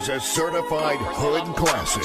is a certified hood classic.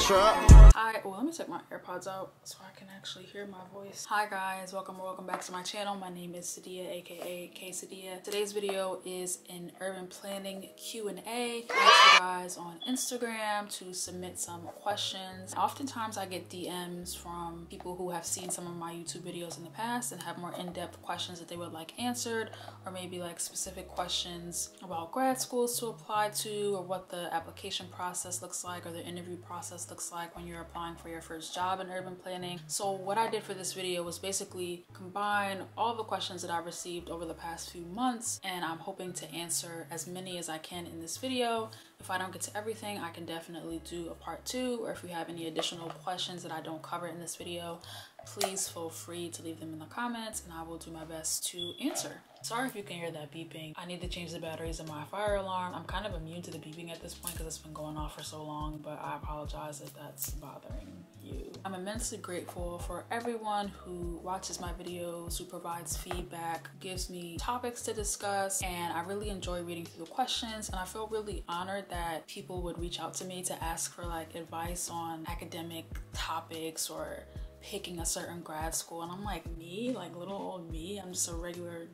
Hi, well, let me take my AirPods out so I can actually hear my voice. Hi guys, welcome back to my channel. My name is Sadia, aka K Sadia. Today's video is an urban planning Q&A. I asked you guys on Instagram to submit some questions. Oftentimes I get DMs from people who have seen some of my YouTube videos in the past and have more in-depth questions that they would like answered, or maybe like specific questions about grad schools to apply to, or what the application process looks like, or the interview process looks like when you're applying for your first job in urban planning. So what I did for this video was basically combine all the questions that I received over the past few months, and I'm hoping to answer as many as I can in this video. If I don't get to everything, I can definitely do a part 2, or if you have any additional questions that I don't cover in this video, please feel free to leave them in the comments and I will do my best to answer. Sorry if you can hear that beeping. I need to change the batteries in my fire alarm. I'm kind of immune to the beeping at this point because it's been going off for so long, but I apologize if that's bothering you. I'm immensely grateful for everyone who watches my videos, who provides feedback, gives me topics to discuss, and I really enjoy reading through the questions, and I feel really honored that people would reach out to me to ask for like advice on academic topics or picking a certain grad school. And I'm like, me? Like little old me? I'm just a regular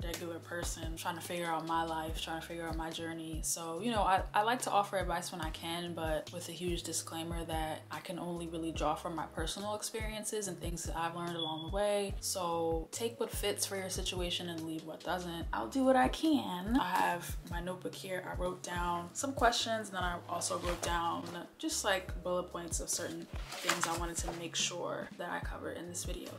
person trying to figure out my life, trying to figure out my journey. So, you know, I like to offer advice when I can, but with a huge disclaimer that I can only really draw from my personal experiences and things that I've learned along the way. So take what fits for your situation and leave what doesn't. I'll do what I can. I have my notebook here. I wrote down some questions, and then I also wrote down just like bullet points of certain things I wanted to make sure that I covered in this video.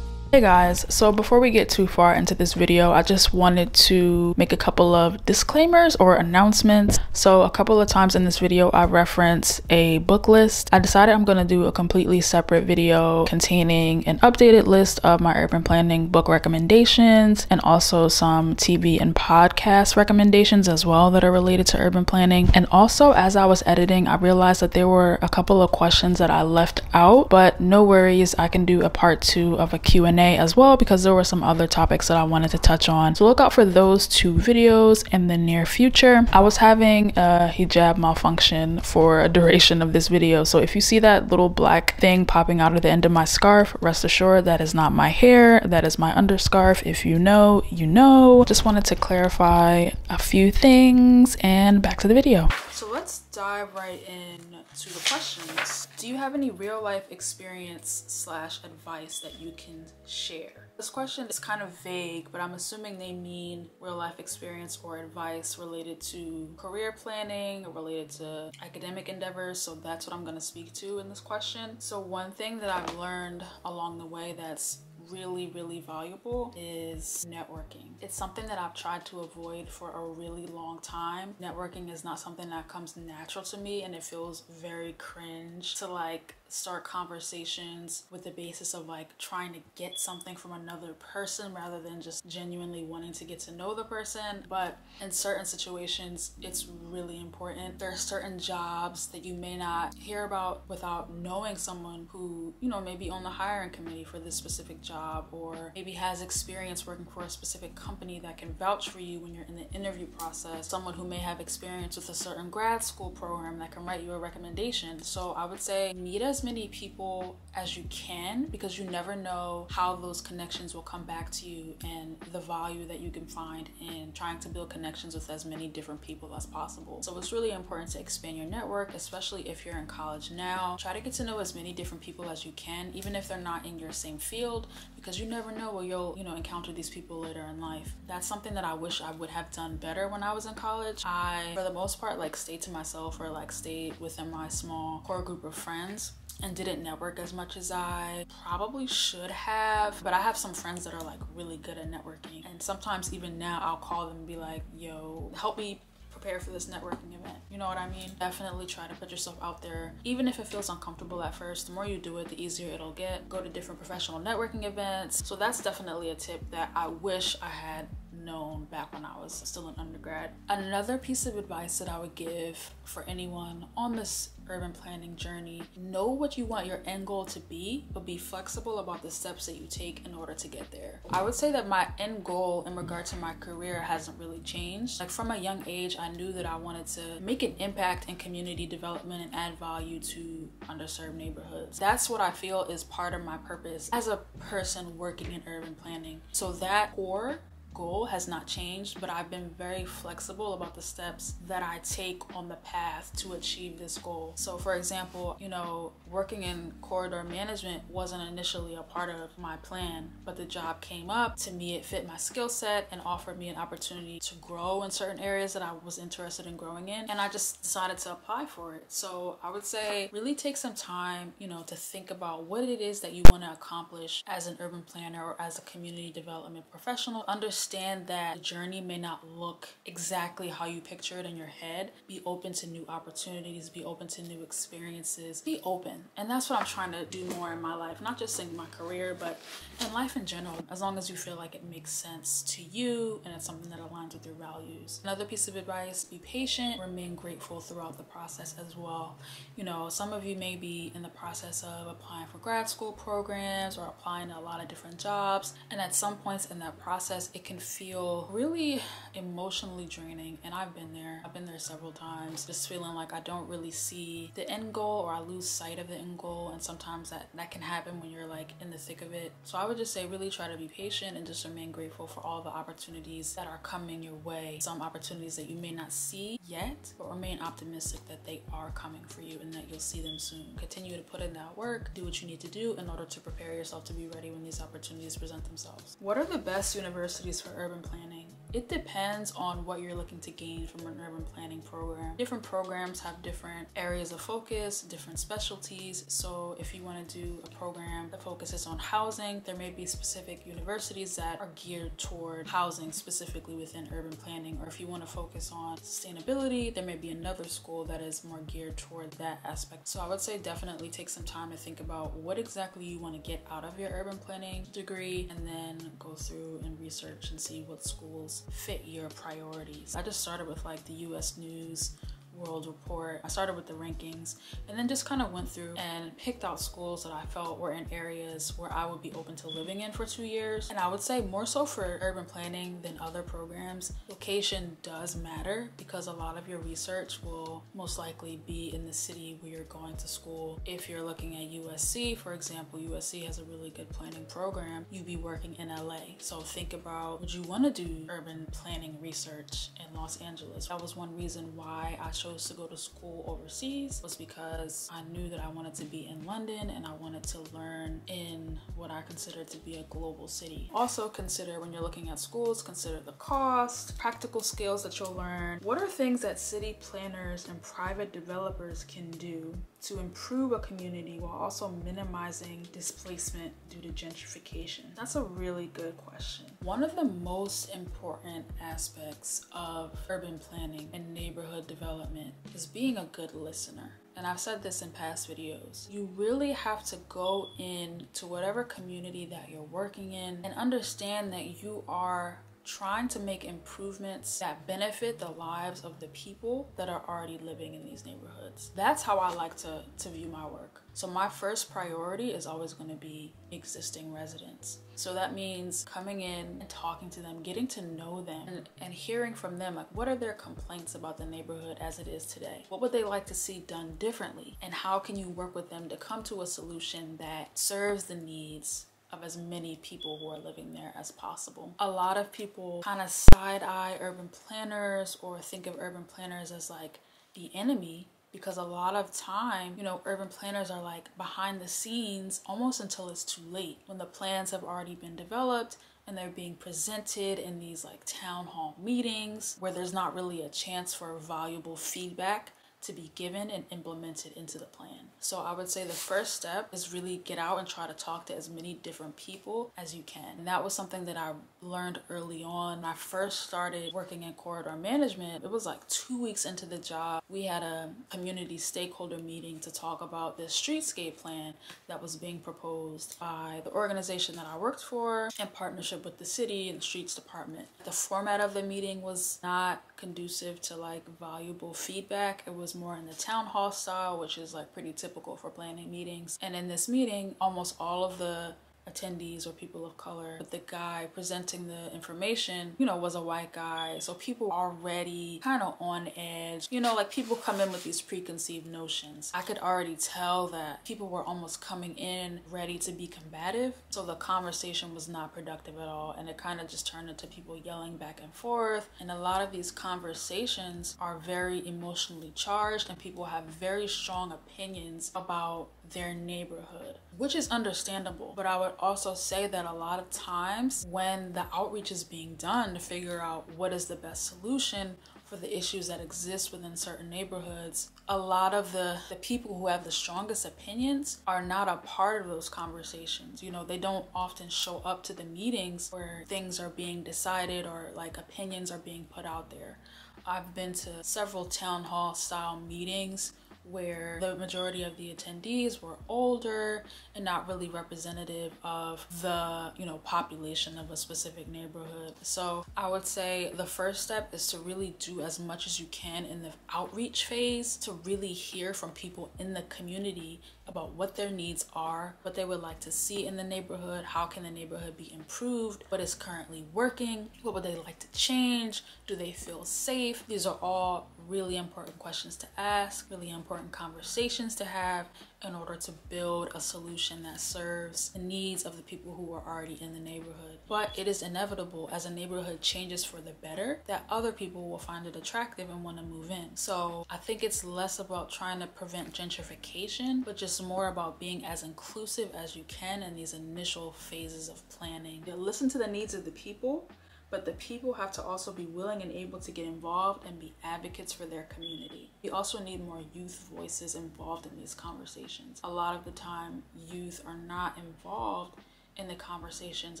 Hey guys, so before we get too far into this video, I just wanted to make a couple of disclaimers or announcements. So a couple of times in this video I reference a book list. I decided I'm going to do a completely separate video containing an updated list of my urban planning book recommendations, and also some TV and podcast recommendations as well that are related to urban planning. And also, as I was editing, I realized that there were a couple of questions that I left out, but no worries, I can do a part 2 of a Q&A as well, because there were some other topics that I wanted to touch on. So look out for those 2 videos in the near future. I was having a hijab malfunction for a duration of this video, so if you see that little black thing popping out of the end of my scarf, rest assured that is not my hair, that is my underscarf. If you know, you know. Just wanted to clarify a few things, and back to the video. So let's dive right in to the questions. Do you have any real life experience / advice that you can share? This question is kind of vague, but I'm assuming they mean real life experience or advice related to career planning or related to academic endeavors. So that's what I'm going to speak to in this question. So one thing that I've learned along the way that's really valuable is networking. It's something that I've tried to avoid for a really long time. Networking is not something that comes natural to me, and it feels very cringe to like start conversations with the basis of like trying to get something from another person rather than just genuinely wanting to get to know the person. But in certain situations, it's really important. There are certain jobs that you may not hear about without knowing someone who, you know, may be on the hiring committee for this specific job, or maybe has experience working for a specific company that can vouch for you when you're in the interview process. Someone who may have experience with a certain grad school program that can write you a recommendation. So I would say meet as many people as you can, because you never know how those connections will come back to you and the value that you can find in trying to build connections with as many different people as possible. So it's really important to expand your network, especially if you're in college now. Try to get to know as many different people as you can, even if they're not in your same field, because you never know where you'll, you know, encounter these people later in life. That's something that I wish I would have done better when I was in college. I, for the most part, like stayed to myself, or like stayed within my small core group of friends, and didn't network as much as I probably should have. But I have some friends that are like really good at networking, and sometimes even now I'll call them and be like, yo, help me prepare for this networking event. You know what I mean? Definitely try to put yourself out there, even if it feels uncomfortable at first. The more you do it, the easier it'll get. Go to different professional networking events. So that's definitely a tip that I wish I had known back when I was still an undergrad. Another piece of advice that I would give for anyone on this urban planning journey: know what you want your end goal to be, but be flexible about the steps that you take in order to get there. I would say that my end goal in regard to my career hasn't really changed. Like, from a young age, I knew that I wanted to make an impact in community development and add value to underserved neighborhoods. That's what I feel is part of my purpose as a person working in urban planning. So that core goal has not changed, but I've been very flexible about the steps that I take on the path to achieve this goal. So for example, you know, working in corridor management wasn't initially a part of my plan, but the job came up. To me, it fit my skill set and offered me an opportunity to grow in certain areas that I was interested in growing in, and I just decided to apply for it. So I would say really take some time, you know, to think about what it is that you want to accomplish as an urban planner or as a community development professional. Understand that the journey may not look exactly how you picture it in your head. Be open to new opportunities, be open to new experiences, be open. And that's what I'm trying to do more in my life, not just in my career, but in life in general, as long as you feel like it makes sense to you and it's something that aligns with your values. Another piece of advice: be patient, remain grateful throughout the process as well. You know, some of you may be in the process of applying for grad school programs or applying to a lot of different jobs, and at some points in that process, it can feel really emotionally draining, and I've been there several times, just feeling like I don't really see the end goal, or I lose sight of the end goal, and sometimes that can happen when you're like in the thick of it. So I would just say really try to be patient and just remain grateful for all the opportunities that are coming your way. Some opportunities that you may not see yet, but remain optimistic that they are coming for you and that you'll see them soon. Continue to put in that work, do what you need to do in order to prepare yourself to be ready when these opportunities present themselves. What are the best universities for urban planning? It depends on what you're looking to gain from an urban planning program. Different programs have different areas of focus, different specialties. So if you want to do a program that focuses on housing, there may be specific universities that are geared toward housing specifically within urban planning. Or if you want to focus on sustainability, there may be another school that is more geared toward that aspect. So I would say definitely take some time to think about what exactly you want to get out of your urban planning degree, and then go through and research and see what schools fit your priorities. I just started with like the US News World Report. I started with the rankings and then just kind of went through and picked out schools that I felt were in areas where I would be open to living in for 2 years. And I would say more so for urban planning than other programs, location does matter, because a lot of your research will most likely be in the city where you're going to school. If you're looking at USC, for example, USC has a really good planning program. You'd be working in LA. So think about, would you want to do urban planning research in Los Angeles? That was one reason why I chose to go to school overseas, was because I knew that I wanted to be in London and I wanted to learn in what I consider to be a global city. Also consider, when you're looking at schools, consider the cost, practical skills that you'll learn. What are things that city planners and private developers can do to improve a community while also minimizing displacement due to gentrification? That's a really good question. One of the most important aspects of urban planning and neighborhood development is being a good listener. And I've said this in past videos. You really have to go into whatever community that you're working in and understand that you are trying to make improvements that benefit the lives of the people that are already living in these neighborhoods. That's how I like to view my work. So my first priority is always going to be existing residents. So that means coming in and talking to them, getting to know them, and hearing from them, like, what are their complaints about the neighborhood as it is today? What would they like to see done differently? And how can you work with them to come to a solution that serves the needs of as many people who are living there as possible? A lot of people kind of side-eye urban planners or think of urban planners as like the enemy, because a lot of time, you know, urban planners are like behind the scenes almost until it's too late, when the plans have already been developed and they're being presented in these like town hall meetings where there's not really a chance for valuable feedback to be given and implemented into the plan. So I would say the first step is really get out and try to talk to as many different people as you can. And that was something that I learned early on. When I first started working in corridor management, it was like 2 weeks into the job. We had a community stakeholder meeting to talk about this streetscape plan that was being proposed by the organization that I worked for in partnership with the city and the streets department. The format of the meeting was not conducive to like valuable feedback. It was more in the town hall style, which is like pretty typical for planning meetings. And in this meeting, almost all of the attendees or people of color, but the guy presenting the information, you know, was a white guy. So people already kind of on edge, you know, like people come in with these preconceived notions. I could already tell that people were almost coming in ready to be combative. So the conversation was not productive at all. And it kind of just turned into people yelling back and forth. And a lot of these conversations are very emotionally charged and people have very strong opinions about their neighborhood, which is understandable. But I would also say that a lot of times when the outreach is being done to figure out what is the best solution for the issues that exist within certain neighborhoods, a lot of the people who have the strongest opinions are not a part of those conversations. You know, they don't often show up to the meetings where things are being decided or like opinions are being put out there. I've been to several town hall style meetings where the majority of the attendees were older and not really representative of the, you know, population of a specific neighborhood. So I would say the first step is to really do as much as you can in the outreach phase to really hear from people in the community about what their needs are, what they would like to see in the neighborhood, how can the neighborhood be improved, what is currently working, what would they like to change, do they feel safe? These are all really important questions to ask, really important conversations to have in order to build a solution that serves the needs of the people who are already in the neighborhood. But it is inevitable as a neighborhood changes for the better that other people will find it attractive and want to move in. So I think it's less about trying to prevent gentrification, but just more about being as inclusive as you can in these initial phases of planning. You listen to the needs of the people, but the people have to also be willing and able to get involved and be advocates for their community. We also need more youth voices involved in these conversations. A lot of the time, youth are not involved in the conversations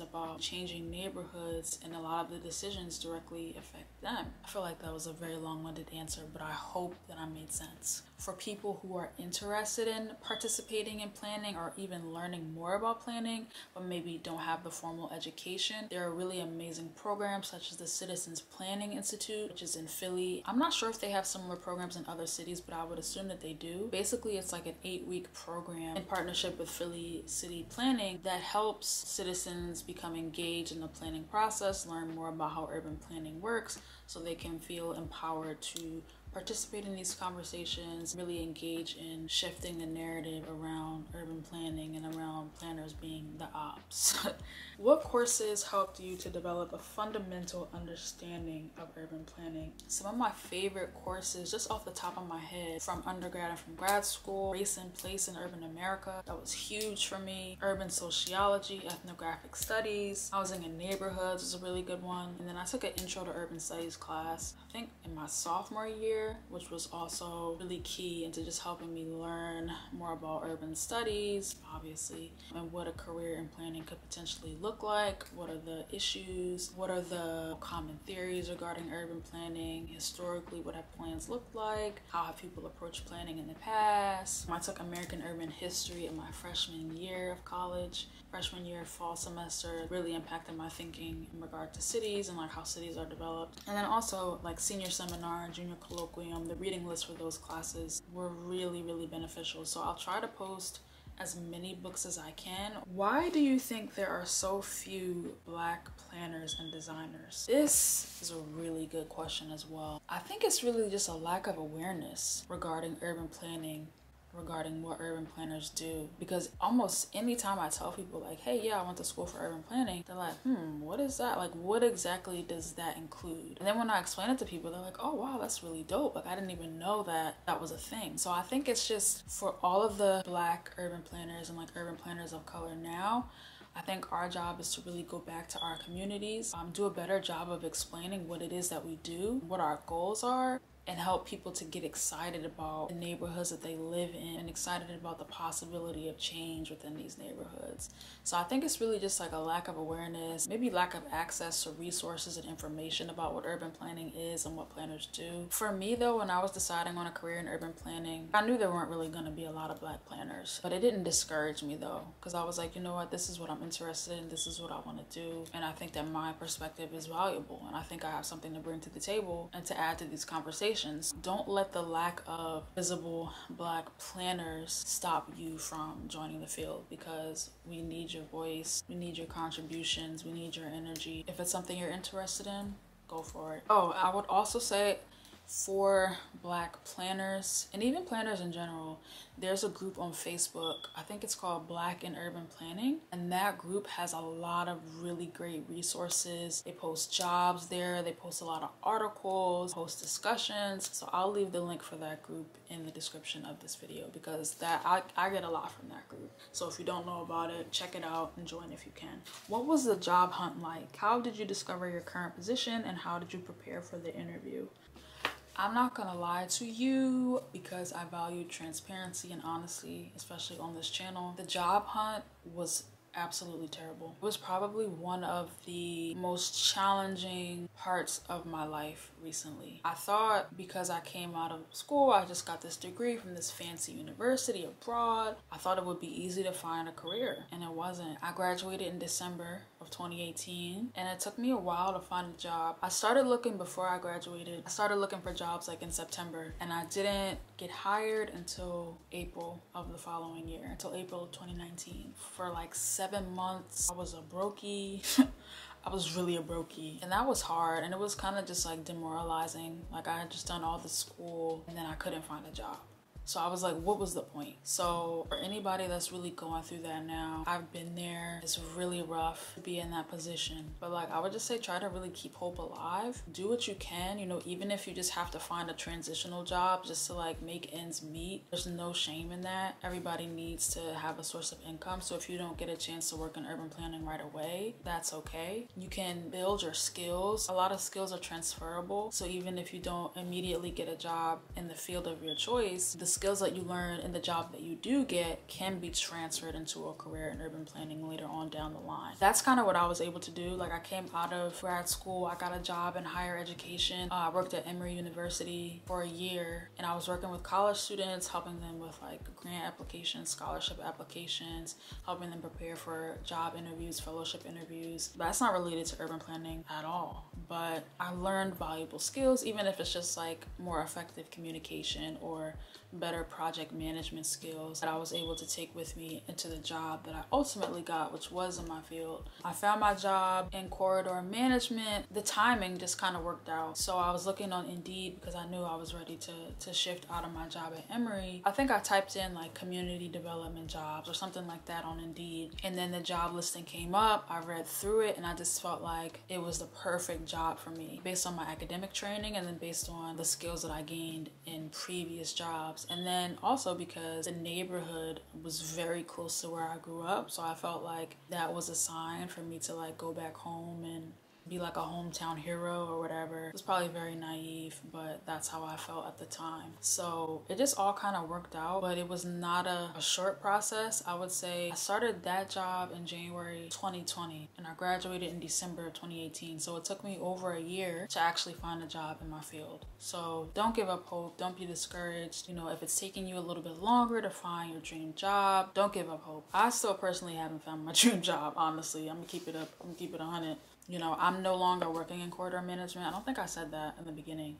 about changing neighborhoods, and a lot of the decisions directly affect them. I feel like that was a very long-winded answer, but I hope that I made sense. For people who are interested in participating in planning or even learning more about planning, but maybe don't have the formal education, there are really amazing programs such as the Citizens Planning Institute, which is in Philly. I'm not sure if they have similar programs in other cities, but I would assume that they do. Basically, it's like an 8-week program in partnership with Philly City Planning that helps citizens become engaged in the planning process, learn more about how urban planning works so they can feel empowered to participate in these conversations, really engage in shifting the narrative around urban planning and around planners being the ops. What courses helped you to develop a fundamental understanding of urban planning? Some of my favorite courses, just off the top of my head, from undergrad and from grad school: Race and Place in Urban America, that was huge for me. Urban Sociology, Ethnographic Studies, Housing in Neighborhoods was a really good one. And then I took an Intro to Urban Studies class, I think in my sophomore year, which was also really key into just helping me learn more about urban studies, obviously, and what a career in planning could potentially look like. What are the issues? What are the common theories regarding urban planning? Historically, what have plans looked like? How have people approached planning in the past? I took American Urban History in my freshman year of college. Freshman year, fall semester, really impacted my thinking in regard to cities and like how cities are developed. And then also like senior seminar and junior colloquium, the reading list for those classes were really, really beneficial. So I'll try to post as many books as I can. Why do you think there are so few Black planners and designers? This is a really good question as well. I think it's really just a lack of awareness regarding urban planning, regarding what urban planners do, because almost anytime I tell people like, hey, yeah, I went to school for urban planning, they're like, what is that? Like, what exactly does that include? And then when I explain it to people, they're like, oh wow, that's really dope. Like, I didn't even know that that was a thing. So I think it's just for all of the Black urban planners and like urban planners of color now, I think our job is to really go back to our communities, do a better job of explaining what it is that we do, what our goals are, and help people to get excited about the neighborhoods that they live in and excited about the possibility of change within these neighborhoods. So I think it's really just like a lack of awareness, maybe lack of access to resources and information about what urban planning is and what planners do. For me though, when I was deciding on a career in urban planning, I knew there weren't really going to be a lot of Black planners, but it didn't discourage me though, because I was like, you know what, this is what I'm interested in, this is what I want to do, and I think that my perspective is valuable, and I think I have something to bring to the table and to add to these conversations. Don't let the lack of visible Black planners stop you from joining the field, because we need your voice, we need your contributions, we need your energy. If it's something you're interested in, go for it. Oh, I would also say for Black planners and even planners in general, there's a group on Facebook, I think it's called Black in Urban Planning, and that group has a lot of really great resources. They post jobs there, they post a lot of articles, post discussions, so I'll leave the link for that group in the description of this video, because that I get a lot from that group. So if you don't know about it, check it out and join if you can. What was the job hunt like? How did you discover your current position, and how did you prepare for the interview? I'm not gonna lie to you, because I value transparency and honesty, especially on this channel. The job hunt was absolutely terrible. It was probably one of the most challenging parts of my life recently. I thought because I came out of school, I just got this degree from this fancy university abroad, I thought it would be easy to find a career, and it wasn't. I graduated in December of 2018, and it took me a while to find a job. I started looking before I graduated. I started looking for jobs like in September, and I didn't get hired until April of the following year, until April of 2019. For like 7 months, I was a brokey. I was really a brokey, and that was hard, and it was kind of just like demoralizing. Like I had just done all the school and then I couldn't find a job. So I was like, what was the point? So for anybody that's really going through that now, I've been there. It's really rough to be in that position. But like, I would just say, try to really keep hope alive. Do what you can, you know, even if you just have to find a transitional job just to like make ends meet. There's no shame in that. Everybody needs to have a source of income. So if you don't get a chance to work in urban planning right away, that's okay. You can build your skills. A lot of skills are transferable. So even if you don't immediately get a job in the field of your choice, the skills that you learn in the job that you do get can be transferred into a career in urban planning later on down the line. That's kind of what I was able to do. Like I came out of grad school, I got a job in higher education. I worked at Emory University for a year, and I was working with college students, helping them with like grant applications, scholarship applications, helping them prepare for job interviews, fellowship interviews. That's not related to urban planning at all, but I learned valuable skills, even if it's just like more effective communication or better project management skills that I was able to take with me into the job that I ultimately got, which was in my field. I found my job in corridor management. The timing just kind of worked out. So I was looking on Indeed because I knew I was ready to shift out of my job at Emory. I think I typed in like community development jobs or something like that on Indeed, and then the job listing came up. I read through it and I just felt like it was the perfect job for me based on my academic training and then based on the skills that I gained in previous jobs. And then also because the neighborhood was very close to where I grew up, so I felt like that was a sign for me to like go back home and be like a hometown hero or whatever. It was probably very naive, but that's how I felt at the time. So it just all kind of worked out, but it was not a short process. I would say I started that job in January 2020 and I graduated in December of 2018. So it took me over a year to actually find a job in my field. So don't give up hope. Don't be discouraged. You know, if it's taking you a little bit longer to find your dream job, don't give up hope. I still personally haven't found my dream job, honestly. I'm gonna keep it up. I'm gonna keep it 100. You know, I'm no longer working in corridor management. I don't think I said that in the beginning,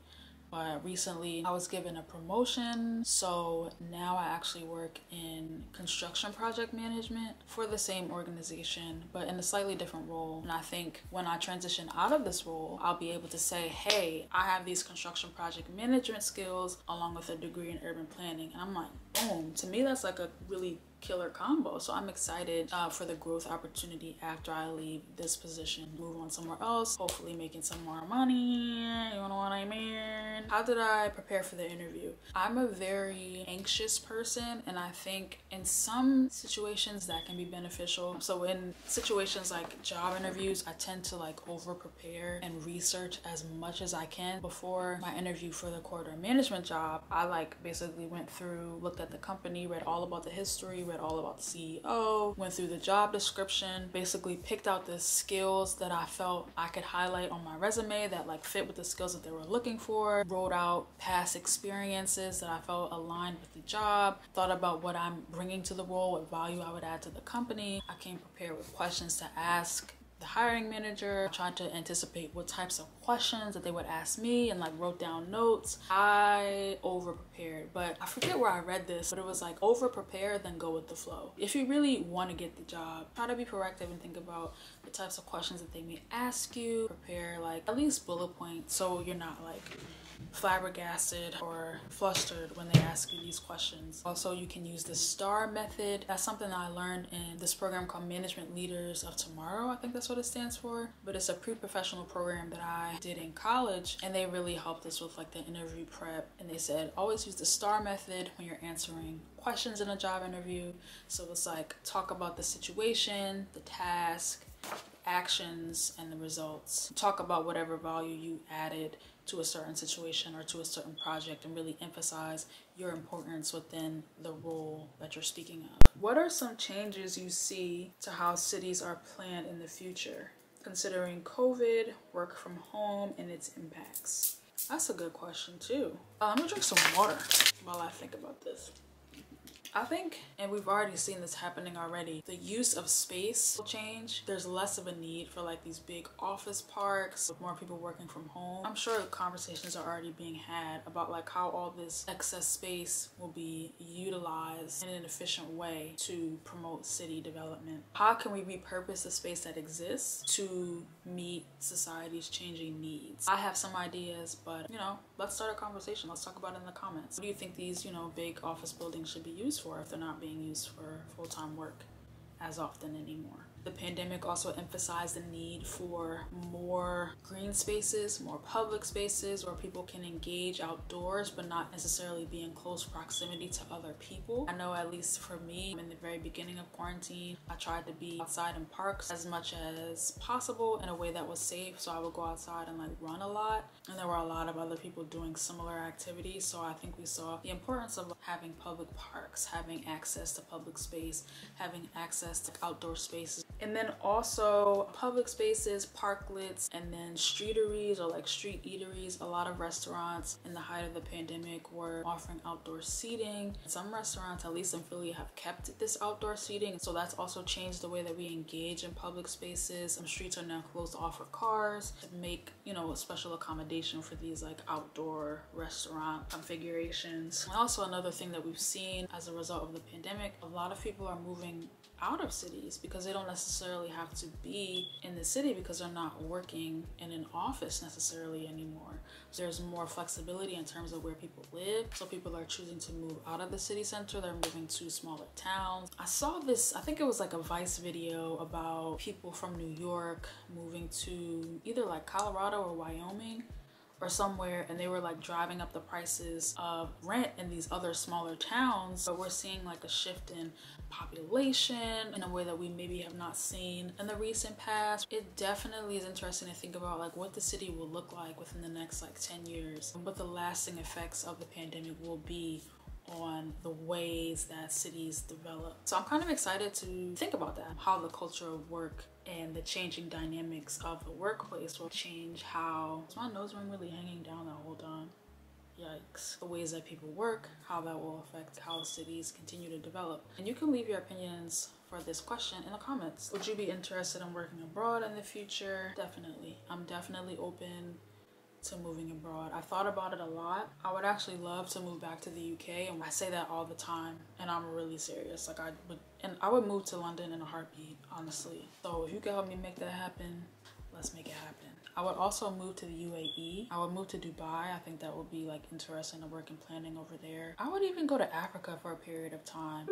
but recently I was given a promotion. So now I actually work in construction project management for the same organization, but in a slightly different role. And I think when I transition out of this role, I'll be able to say, hey, I have these construction project management skills along with a degree in urban planning. And I'm like, boom. To me, that's like a really killer combo. So I'm excited for the growth opportunity after I leave this position, move on somewhere else, hopefully making some more money. You know what I mean? How did I prepare for the interview? I'm a very anxious person, and I think in some situations that can be beneficial. So in situations like job interviews, I tend to like over prepare and research as much as I can before my interview for the corridor management job. I like basically went through, looked at the company, read all about the history, read all about the CEO, went through the job description, basically picked out the skills that I felt I could highlight on my resume that like fit with the skills that they were looking for, wrote out past experiences that I felt aligned with the job, thought about what I'm bringing to the role, what value I would add to the company. I came prepared with questions to ask the hiring manager. I tried to anticipate what types of questions that they would ask me and like wrote down notes. I over prepared, but I forget where I read this, but it was like over prepare, then go with the flow. If you really want to get the job, try to be proactive and think about the types of questions that they may ask you. Prepare like at least bullet points so you're not like flabbergasted or flustered when they ask you these questions. Also, you can use the STAR method. That's something that I learned in this program called Management Leaders of Tomorrow. I think that's what it stands for, but it's a pre-professional program that I did in college, and they really helped us with like the interview prep. And they said always use the STAR method when you're answering questions in a job interview. So it's like talk about the situation, the task, actions, and the results. Talk about whatever value you added to a certain situation or to a certain project, and really emphasize your importance within the role that you're speaking of. What are some changes you see to how cities are planned in the future, considering COVID, work from home, and its impacts? That's a good question too. I'm gonna drink some water while I think about this. I think, and we've already seen this happening already, the use of space will change. There's less of a need for like these big office parks with more people working from home. I'm sure conversations are already being had about like how all this excess space will be utilized in an efficient way to promote city development. How can we repurpose the space that exists to meet society's changing needs? I have some ideas, but you know, let's start a conversation. Let's talk about it in the comments. What do you think these, you know, big office buildings should be used for if they're not being used for full-time work as often anymore? The pandemic also emphasized the need for more green spaces, more public spaces where people can engage outdoors but not necessarily be in close proximity to other people. I know, at least for me, in the very beginning of quarantine, I tried to be outside in parks as much as possible in a way that was safe. So I would go outside and like run a lot, and there were a lot of other people doing similar activities. So I think we saw the importance of having public parks, having access to public space, having access to outdoor spaces. And then also public spaces, parklets, and then streeteries or like street eateries. A lot of restaurants in the height of the pandemic were offering outdoor seating. Some restaurants, at least in Philly, have kept this outdoor seating. So that's also changed the way that we engage in public spaces. Some streets are now closed off for cars to make, you know, a special accommodation for these like outdoor restaurant configurations. And also another thing that we've seen as a result of the pandemic, a lot of people are moving out of cities because they don't necessarily have to be in the city because they're not working in an office necessarily anymore. So there's more flexibility in terms of where people live. So people are choosing to move out of the city center. They're moving to smaller towns. I saw this, I think it was like a Vice video about people from New York moving to either like Colorado or Wyoming or somewhere, and they were like driving up the prices of rent in these other smaller towns. So we're seeing like a shift in population in a way that we maybe have not seen in the recent past. It definitely is interesting to think about like what the city will look like within the next like 10 years and what the lasting effects of the pandemic will be on the ways that cities develop. So I'm kind of excited to think about that, how the culture of work and the changing dynamics of the workplace will change how... Is my nose ring really hanging down that whole time? Yikes. The ways that people work, how that will affect how cities continue to develop. And you can leave your opinions for this question in the comments. Would you be interested in working abroad in the future? Definitely. I'm definitely open to moving abroad. I thought about it a lot. I would actually love to move back to the UK, and I say that all the time, and I'm really serious. Like I would move to London in a heartbeat, honestly. So if you can help me make that happen, let's make it happen. I would also move to the UAE. I would move to Dubai. I think that would be like interesting to work in planning over there. I would even go to Africa for a period of time.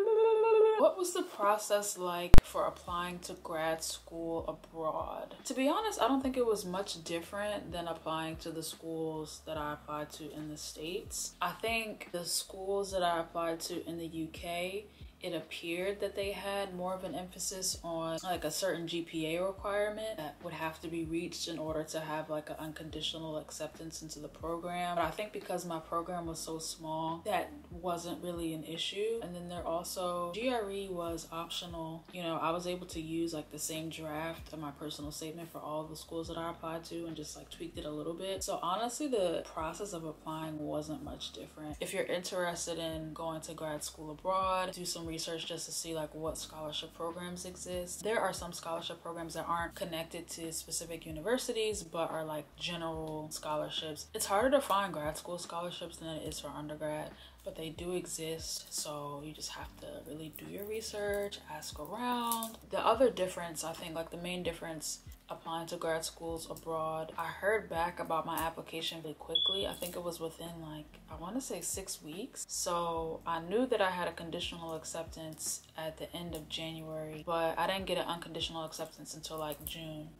What was the process like for applying to grad school abroad? To be honest, I don't think it was much different than applying to the schools that I applied to in the States. I think the schools that I applied to in the UK, it appeared that they had more of an emphasis on like a certain GPA requirement that would have to be reached in order to have like an unconditional acceptance into the program. But I think because my program was so small, that wasn't really an issue. And then there also, GRE was optional. You know, I was able to use like the same draft of my personal statement for all the schools that I applied to and just like tweaked it a little bit. So honestly, the process of applying wasn't much different. If you're interested in going to grad school abroad, do some research just to see like what scholarship programs exist. There are some scholarship programs that aren't connected to specific universities but are like general scholarships. It's harder to find grad school scholarships than it is for undergrad, but they do exist, so you just have to really do your research, ask around. The other difference, I think like the main difference applying to grad schools abroad, I heard back about my application really quickly. I think it was within like, I want to say 6 weeks. So I knew that I had a conditional acceptance at the end of January, but I didn't get an unconditional acceptance until like June,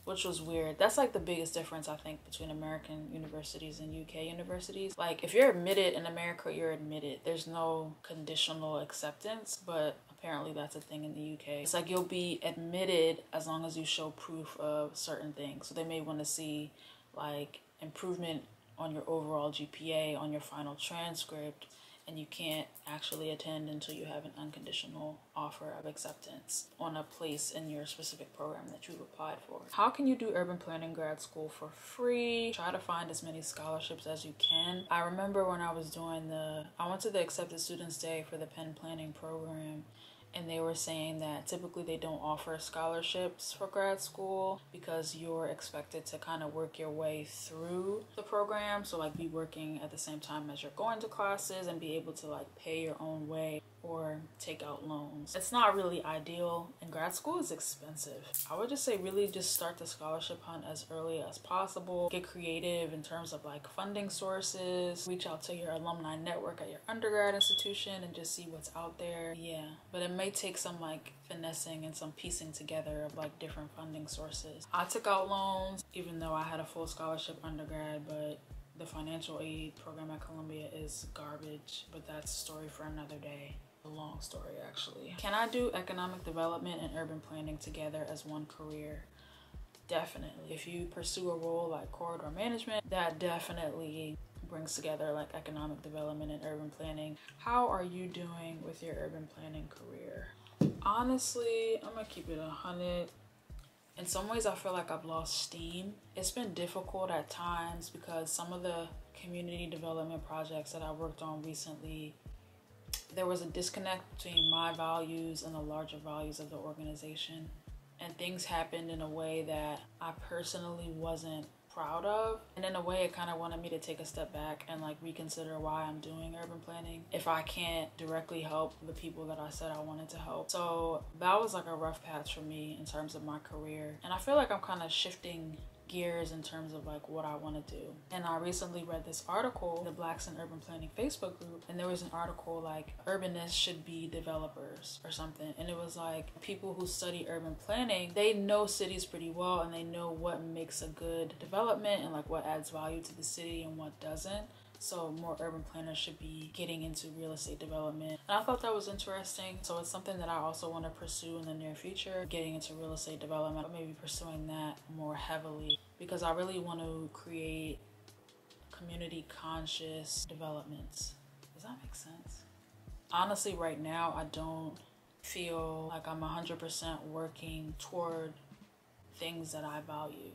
which was weird. That's like the biggest difference I think between American universities and UK universities. Like if you're admitted in America, you're admitted. There's no conditional acceptance, but apparently that's a thing in the UK. It's like you'll be admitted as long as you show proof of certain things. So they may want to see like improvement on your overall GPA, on your final transcript, and you can't actually attend until you have an unconditional offer of acceptance on a place in your specific program that you've applied for. How can you do urban planning grad school for free? Try to find as many scholarships as you can. I remember when I was doing I went to the Accepted Students Day for the Penn Planning program, and they were saying that typically they don't offer scholarships for grad school because you're expected to kind of work your way through the program. So like be working at the same time as you're going to classes and be able to like pay your own way or take out loans. It's not really ideal, and grad school is expensive. I would just say really just start the scholarship hunt as early as possible. Get creative in terms of like funding sources. Reach out to your alumni network at your undergrad institution and just see what's out there. Yeah, but it may take some like finessing and some piecing together of like different funding sources. I took out loans even though I had a full scholarship undergrad, but the financial aid program at Columbia is garbage, but that's a story for another day. A long story actually. Can I do economic development and urban planning together as one career? Definitely. If you pursue a role like corridor management, that definitely brings together like economic development and urban planning. How are you doing with your urban planning career? Honestly, I'm gonna keep it 100. In some ways, I feel like I've lost steam. It's been difficult at times because some of the community development projects that I worked on recently, there was a disconnect between my values and the larger values of the organization. And things happened in a way that I personally wasn't proud of. And in a way, it kind of wanted me to take a step back and like reconsider why I'm doing urban planning if I can't directly help the people that I said I wanted to help. So that was like a rough patch for me in terms of my career. And I feel like I'm kind of shifting gears in terms of like what I want to do. And I recently read this article in the Blacks in Urban Planning Facebook group, and there was an article like urbanists should be developers or something, and it was like people who study urban planning, they know cities pretty well and they know what makes a good development and like what adds value to the city and what doesn't. So more urban planners should be getting into real estate development. And I thought that was interesting. So it's something that I also want to pursue in the near future, getting into real estate development, but maybe pursuing that more heavily because I really want to create community conscious developments. Does that make sense? Honestly, right now, I don't feel like I'm 100% working toward things that I value.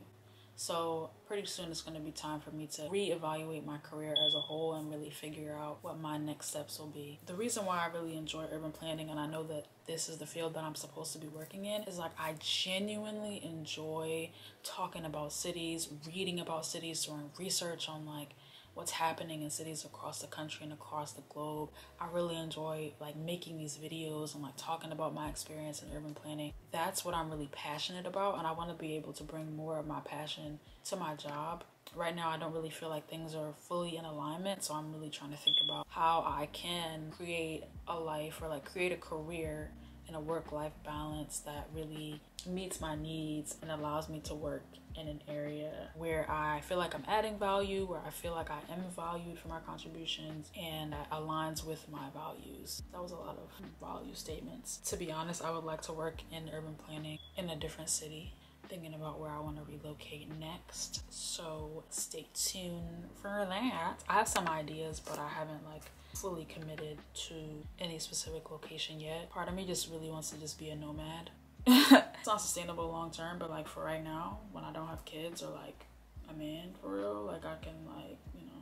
So pretty soon it's going to be time for me to reevaluate my career as a whole and really figure out what my next steps will be. The reason why I really enjoy urban planning, and I know that this is the field that I'm supposed to be working in, is like I genuinely enjoy talking about cities, reading about cities, doing research on like what's happening in cities across the country and across the globe. I really enjoy like making these videos and like talking about my experience in urban planning. That's what I'm really passionate about, and I want to be able to bring more of my passion to my job. Right now, I don't really feel like things are fully in alignment, so I'm really trying to think about how I can create a life or like create a career and a work-life balance that really meets my needs and allows me to work in an area where I feel like I'm adding value, where I feel like I am valued for my contributions, and that aligns with my values. That was a lot of value statements. To be honest, I would like to work in urban planning in a different city. Thinking about where I want to relocate next, so stay tuned for that. I have some ideas, but I haven't like fully committed to any specific location yet. Part of me just really wants to just be a nomad. It's not sustainable long term, but like for right now, when I don't have kids or like a man for real, like I can like, you know,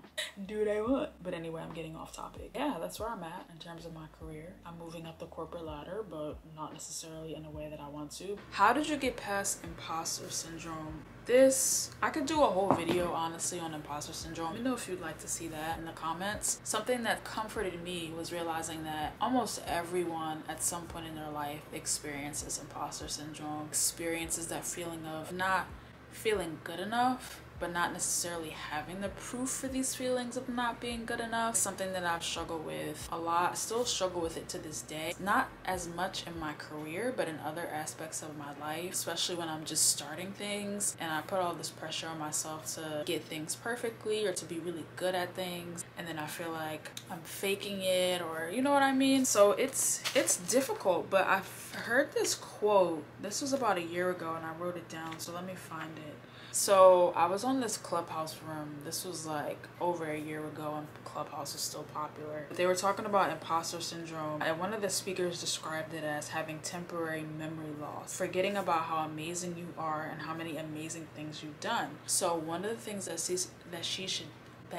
do what I want. But anyway, I'm getting off topic. Yeah, that's where I'm at in terms of my career. I'm moving up the corporate ladder, but not necessarily in a way that I want to. How did you get past imposter syndrome? I could do a whole video honestly on imposter syndrome. Let me know if you'd like to see that in the comments. Something that comforted me was realizing that almost everyone at some point in their life experiences imposter syndrome, experiences that feeling of not feeling good enough, but not necessarily having the proof for these feelings of not being good enough. Something that I've struggled with a lot, still struggle with it to this day. Not as much in my career, but in other aspects of my life, especially when I'm just starting things and I put all this pressure on myself to get things perfectly or to be really good at things, and then I feel like I'm faking it, or you know what I mean? So it's difficult, but I've heard this quote. This was about a year ago and I wrote it down, so let me find it. So I was on this Clubhouse room. This was like over a year ago and Clubhouse was still popular. They were talking about imposter syndrome, and one of the speakers described it as having temporary memory loss, forgetting about how amazing you are and how many amazing things you've done. So one of the things that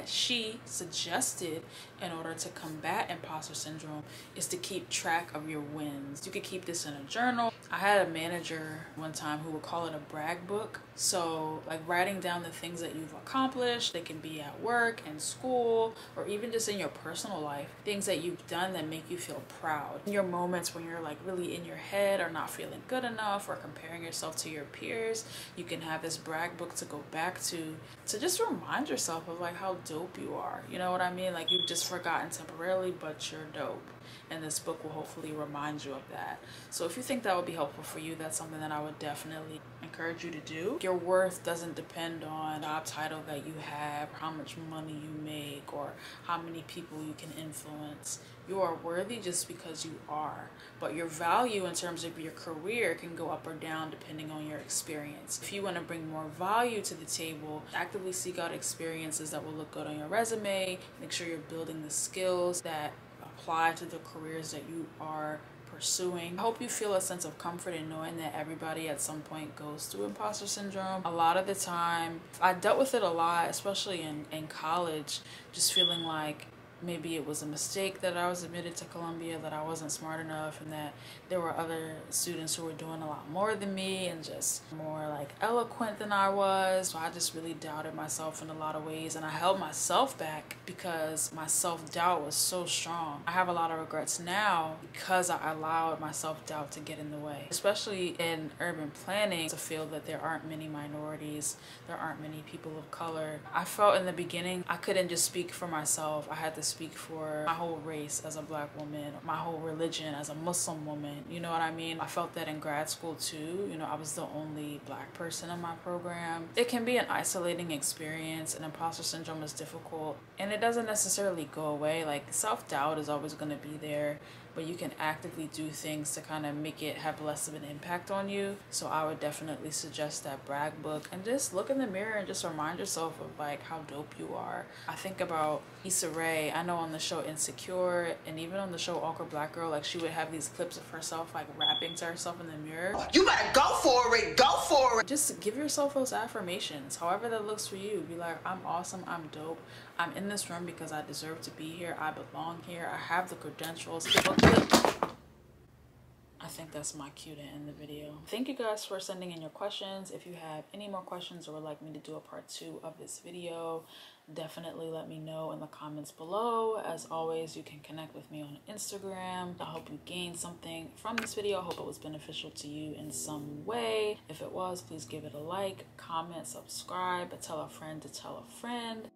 she suggested in order to combat imposter syndrome is to keep track of your wins. You could keep this in a journal. I had a manager one time who would call it a brag book. So like writing down the things that you've accomplished. They can be at work and school, or even just in your personal life, things that you've done that make you feel proud. In your moments when you're like really in your head or not feeling good enough or comparing yourself to your peers, you can have this brag book to go back to just remind yourself of like how dope you are. You know what I mean? Like you've just forgotten temporarily, but you're dope. And this book will hopefully remind you of that. So if you think that would be helpful for you, that's something that I would definitely encourage you to do. Your worth doesn't depend on the job title that you have, how much money you make, or how many people you can influence. You are worthy just because you are. But your value in terms of your career can go up or down depending on your experience. If you want to bring more value to the table, actively seek out experiences that will look good on your resume. Make sure you're building the skills that apply to the careers that you are pursuing. I hope you feel a sense of comfort in knowing that everybody at some point goes through imposter syndrome. A lot of the time, I dealt with it a lot, especially in college, just feeling like maybe it was a mistake that I was admitted to Columbia, that I wasn't smart enough, and that there were other students who were doing a lot more than me and just more like eloquent than I was. So I just really doubted myself in a lot of ways, and I held myself back because my self-doubt was so strong. I have a lot of regrets now because I allowed my self-doubt to get in the way, especially in urban planning. It's a field that there aren't many minorities, there aren't many people of color. I felt in the beginning I couldn't just speak for myself. I had to speak for my whole race as a Black woman, my whole religion as a Muslim woman. You know what I mean? I felt that in grad school too. You know, I was the only Black person in my program. It can be an isolating experience, and imposter syndrome is difficult, and it doesn't necessarily go away. Like self-doubt is always going to be there, but you can actively do things to kind of make it have less of an impact on you. So I would definitely suggest that brag book, and just look in the mirror and just remind yourself of like how dope you are. I think about Issa Rae. I know on the show Insecure, and even on the show Awkward Black Girl, like she would have these clips of herself like rapping to herself in the mirror. You better go for it, go for it. Just give yourself those affirmations, however that looks for you. Be like, I'm awesome, I'm dope, I'm in this room because I deserve to be here, I belong here, I have the credentials. I I think that's my cue to end the video. Thank you guys for sending in your questions. If you have any more questions or would like me to do a part 2 of this video, definitely let me know in the comments below. As always, you can connect with me on Instagram. I hope you gained something from this video. I hope it was beneficial to you in some way. If it was, please give it a like, comment, subscribe, tell a friend to tell a friend.